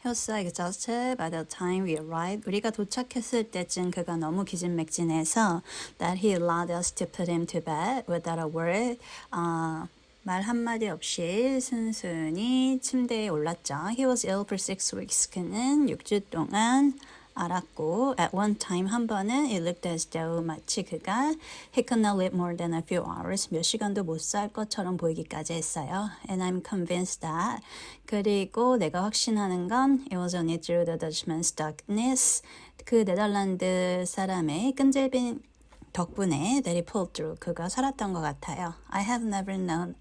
He was so exhausted by the time we arrived. 우리가 도착했을 때쯤 그가 너무 기진맥진해서 that he allowed us to put him to bed without a word. 말 한마디 없이 순순히 침대에 올랐죠. He was ill for 6 weeks. 그는 6주 동안 알았고, at one time 한 번은 it looked as though 마치 그가 he could not live more than a few hours 몇 시간도 못 살 것처럼 보이기까지 했어요. And I'm convinced that 그리고 내가 확신하는 건 it was only through the Dutchman's darkness 그 네덜란드 사람의 끈질긴 덕분에 that he pulled through 그가 살았던 것 같아요. I have never known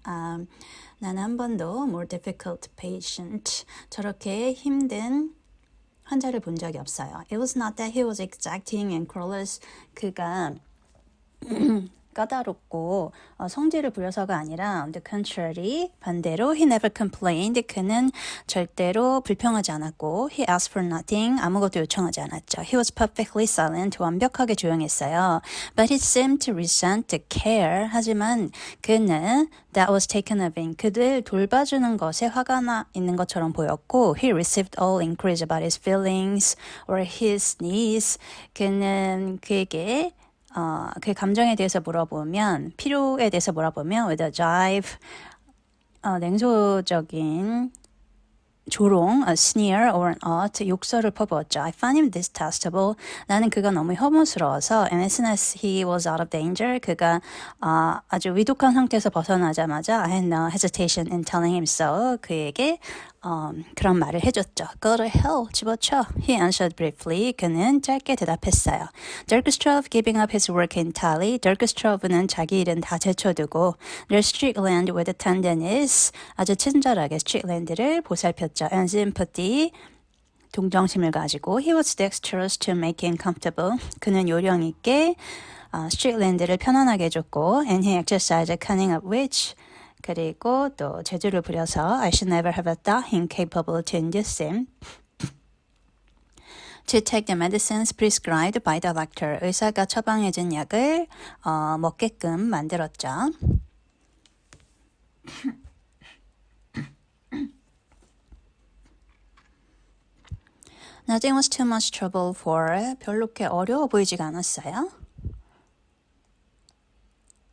나는 한 번도 more difficult patient 저렇게 힘든 환자를 본 적이 없어요. It was not that he was exacting and cruel. 그가 까다롭고 성질을 부려서가 아니라 on the contrary 반대로 he never complained. 그는 절대로 불평하지 않았고 he asked for nothing. 아무것도 요청하지 않았죠. He was perfectly silent. 완벽하게 조용했어요. But he seemed to resent the care. 하지만 그는 that was taken of him. 그들 돌봐주는 것에 화가 나 있는 것처럼 보였고 he received all inquiries about his feelings or his needs. 그는 그에게 그 감정에 대해서 물어보면 필요에 대해서 물어보면 with a jibe 냉소적인 조롱, a sneer or an oath, 욕설을 퍼부었죠. I found him detestable. 나는 그가 너무 혐오스러워서 and as soon as he was out of danger, 그가 아주 위독한 상태에서 벗어나자마자 I had no hesitation in telling him so. 그에게 그런 말을 해줬죠. Go to hell, 집어쳐. He answered briefly. 그는 짧게 대답했어요. Dirkstrove giving up his work entirely. Dirkstrove는 자기 일은 다 제쳐두고 their Strickland with the tenderness 아주 친절하게 Strickland를 보살폈죠. And sympathy 동정심을 가지고 he was dexterous to make him comfortable. 그는 요령 있게 Strickland를 편안하게 해줬고 and he exercised a cunning of which 그리고 또 재주를 부려서 I should never have thought him capable to induce him to take the medicines prescribed by the doctor. 의사가 처방해준 약을 먹게끔 만들었죠. Nothing was too much trouble for 별로 그렇게 어려워 보이지가 않았어요.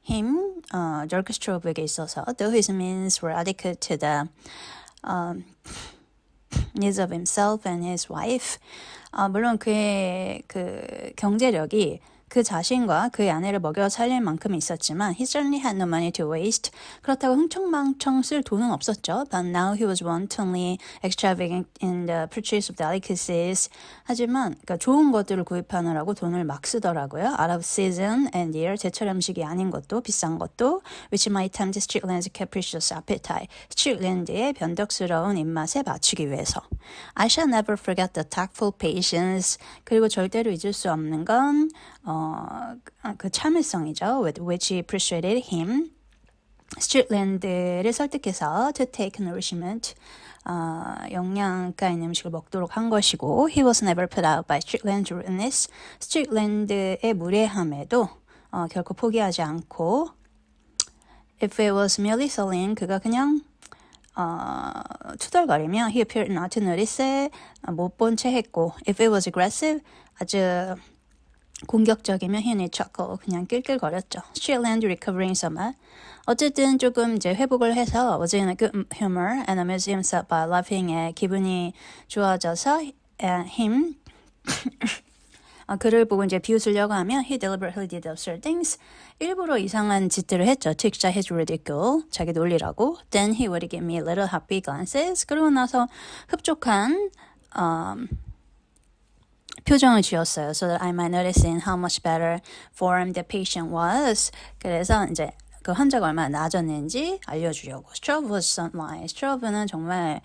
him, Dirkstrove에게 있어서 though his means were adequate to the needs of himself and his wife 물론 그의 그 경제력이 그 자신과 그의 아내를 먹여 살릴 만큼 있었지만 he certainly had no money to waste. 그렇다고 흥청망청 쓸 돈은 없었죠. But now he was wantonly extravagant in the purchase of delicacies. 하지만 그러니까 좋은 것들을 구입하느라고 돈을 막 쓰더라고요. Out of season and year. 제철 음식이 아닌 것도 비싼 것도 which might tempt Strickland's capricious appetite. 스트릭랜드의 변덕스러운 입맛에 맞추기 위해서. I shall never forget the tactful patience. 그리고 절대로 잊을 수 없는 건 그 참을성이죠. With which he persuaded him. 스트릭랜드를 설득해서 to take nourishment. 영양가 있는 음식을 먹도록 한 것이고 he was never put out by Strickland's rudeness. 스트릭랜드의 무례함에도 결코 포기하지 않고 if it was merely sullen 그가 그냥 투덜거리며 he appeared not to notice it. 못 본 채 했고 if it was aggressive 아주 공격적이면 he only chuckle 그냥 낄낄거렸죠. Strickland recovering somewhat. 어쨌든 조금 이제 회복을 해서 was in a good humor and amused himself by laughing에 기분이 좋아져서 him 그를 보고 이제 비웃으려고 하면 he deliberately did absurd things. 일부러 이상한 짓들을 했죠. To excite his ridicule. 자기 놀리라고. Then he would give me little happy glances. 그러고 나서 흡족한 표정을 지었어요. So that I might notice in how much better form the patient was. 그래서 이제 그 환자가 얼마나 나아졌는지 알려주려고. Strove was sunlight. Strove는 정말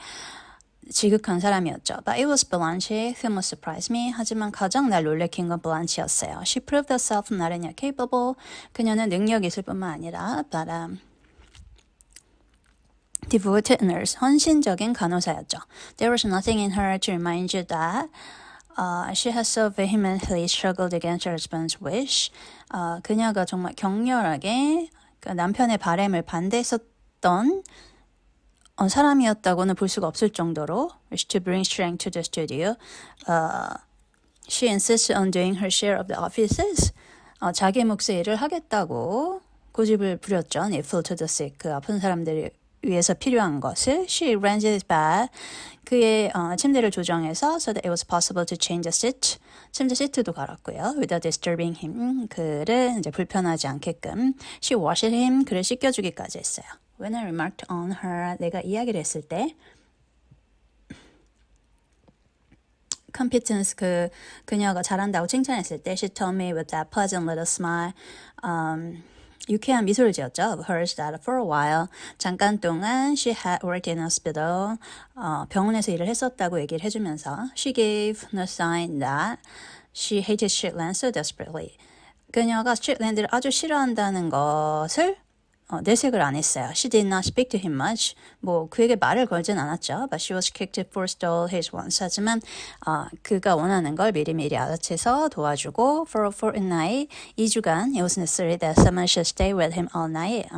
지극한 사람이었죠. But it was Blanche who most surprised me. 하지만 가장 날 놀래킨 건 Blanche였어요. She proved herself not only capable. 그녀는 능력이 있을 뿐만 아니라 but devoted nurse. 헌신적인 간호사였죠. There was nothing in her to remind you that she has so vehemently struggled against her husband's wish. 그녀가 정말 격렬하게 남편의 바람을 반대했었던 사람이었다고는 볼 수가 없을 정도로 to bring strength to the studio. She insists on doing her share of the offices. 자기 몫의 일을 하겠다고 고집을 부렸죠. Needful to the sick. 그 아픈 사람들을 위해서 필요한 것을. She arranged his bed. 그의 침대를 조정해서 so that it was possible to change the seat. 침대 시트도 갈았고요. Without disturbing him. 그를 이제 불편하지 않게끔. She washed him. 그를 씻겨주기까지 했어요. When I remarked on her, 내가 이야기를 했을 때 competence 그녀가 잘한다고 칭찬했을 때 she told me with that pleasant little smile 유쾌한 미소를 지었죠. Of hers that for a while 잠깐 동안 she had worked in hospital 병원에서 일을 했었다고 얘기를 해주면서 she gave no sign that she hated Strickland so desperately. 그녀가 스트릭랜드를 아주 싫어한다는 것을 내색을 안 했어요. She did not speak to him much. 그에게 말을 걸진 않았죠. But she was quick to forestall his wants. 하지만 그가 원하는 걸 미리미리 알아채서 도와주고 for a fortnight, 2주간 it was necessary that someone should stay with him all night.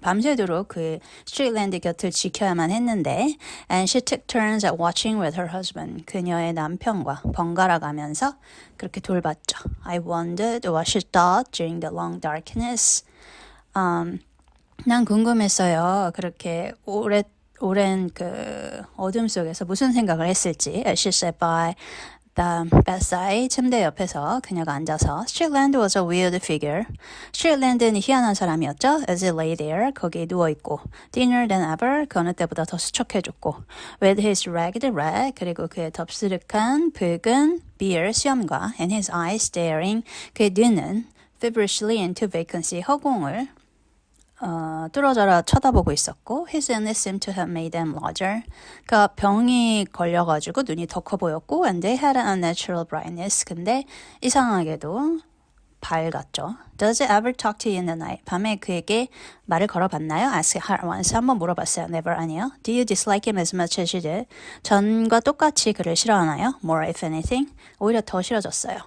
밤새도록 그 스트릭랜드 곁을 지켜야만 했는데 and she took turns at watching with her husband. 그녀의 남편과 번갈아 가면서 그렇게 돌봤죠. I wondered what she thought during the long darkness. 난 궁금했어요. 그렇게 오랜 그 어둠 속에서 무슨 생각을 했을지. She sat by the bedside, 침대 옆에서 그녀가 앉아서 Strickland was a weird figure. Strickland는 희한한 사람이었죠. As he lay there, 거기에 누워있고 thinner than ever, 그 어느 때보다 더 수척해졌고 with his ragged red, 그리고 그의 덥수룩한 붉은 beard, 수염과 and his eyes staring, 그의 눈은 feverishly into vacancy, 허공을 뚫어져라 쳐다보고 있었고 his illness seemed to have made them larger. 그러니까 병이 걸려가지고 눈이 더 커 보였고 and they had an unnatural brightness. 근데 이상하게도 밝았죠. Does it ever talk to you in the night? 밤에 그에게 말을 걸어봤나요? Ask her once. 한번 물어봤어요. Never 아니요. Do you dislike him as much as you did? 전과 똑같이 그를 싫어하나요? More if anything. 오히려 더 싫어졌어요.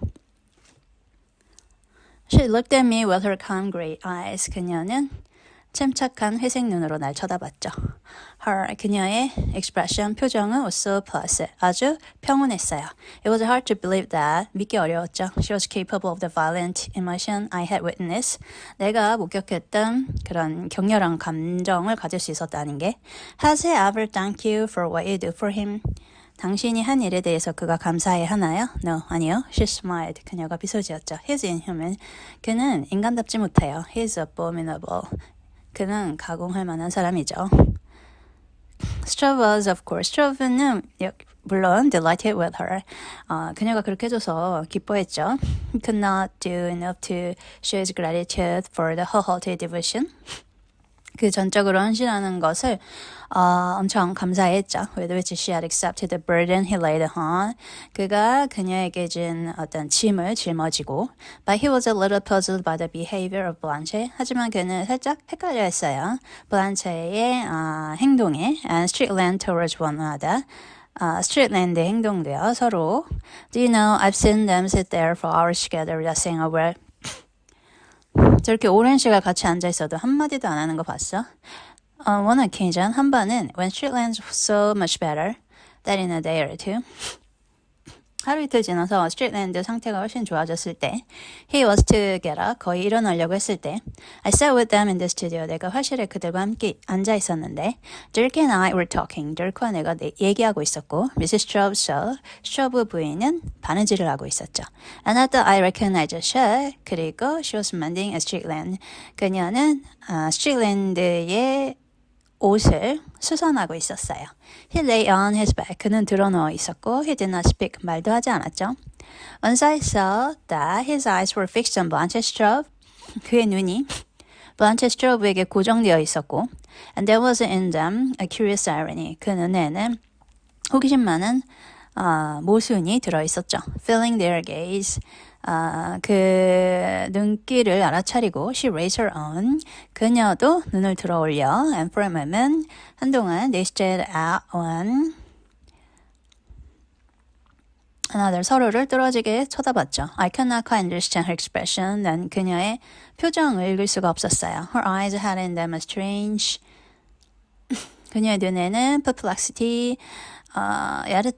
She looked at me with her calm gray eyes. 그녀는 침착한 회색 눈으로 날 쳐다봤죠. 그녀의 expression, 표정은 was so placid, 아주 평온했어요. It was hard to believe that, 믿기 어려웠죠. She was capable of the violent emotion I had witnessed. 내가 목격했던 그런 격렬한 감정을 가질 수 있었다는 게. Has he ever thanked you for what you do for him? 당신이 한 일에 대해서 그가 감사해 하나요? No, 아니요. She smiled. 그녀가 미소 지었죠. He's inhuman. 그는 인간답지 못해요. He's abominable. 그는 가공할 만한 사람이죠. Struve was, of course. Struve는 물론 delighted with her. 그녀가 그렇게 해줘서 기뻐했죠. He could not do enough to show his gratitude for the wholehearted devotion. 그 전적으로 헌신하는 것을 엄청 감사했죠. With which she had accepted the burden he laid on. 그가 그녀에게 준 어떤 짐을 짊어지고. But he was a little puzzled by the behavior of Blanche. 하지만 그는 살짝 헷갈려했어요. Blanche의 행동에 and Strickland towards one another. 스트릭랜드의 행동도요. 서로. Do you know, I've seen them sit there for hours together without saying a word. 저렇게 오랜 시간 같이 앉아있어도 한마디도 안 하는 거 봤어? One occasion, 한 번은 when Strickland was so much better, that in a day or two. 하루 이틀 지나서 스트릭랜드 상태가 훨씬 좋아졌을 때 he was to get up, 거의 일어나려고 했을 때 I sat with them in the studio. 내가 화실에 그들과 함께 앉아 있었는데 Dirk and I were talking. Dirk와 내가 얘기하고 있었고 Mrs. Straub 부인은 바느질을 하고 있었죠. And I thought I recognized a shirt. 그리고 she was mending a Strickland. 그녀는 스트릭랜드의 옷을 수선하고 있었어요. He lay on his back. 그는 드러누워 있었고 he did not speak. 말도 하지 않았죠. Once I saw that his eyes were fixed on Blanche Straub. 그의 눈이 Blanche Straub에게 고정되어 있었고 and there was in them a curious irony. 그 눈에는 호기심 많은 모순이 들어있었죠. Feeling their gaze. 그 눈길을 알아차리고 she raised her own. 그녀도 눈을 들어 올려 and for a moment 한동안 they stared at one another. 서로를 뚫어지게 쳐다봤죠. I could not quite understand her expression. 난 그녀의 표정을 읽을 수가 없었어요. Her eyes had in them a strange 그녀의 눈에는 perplexity, 야릇한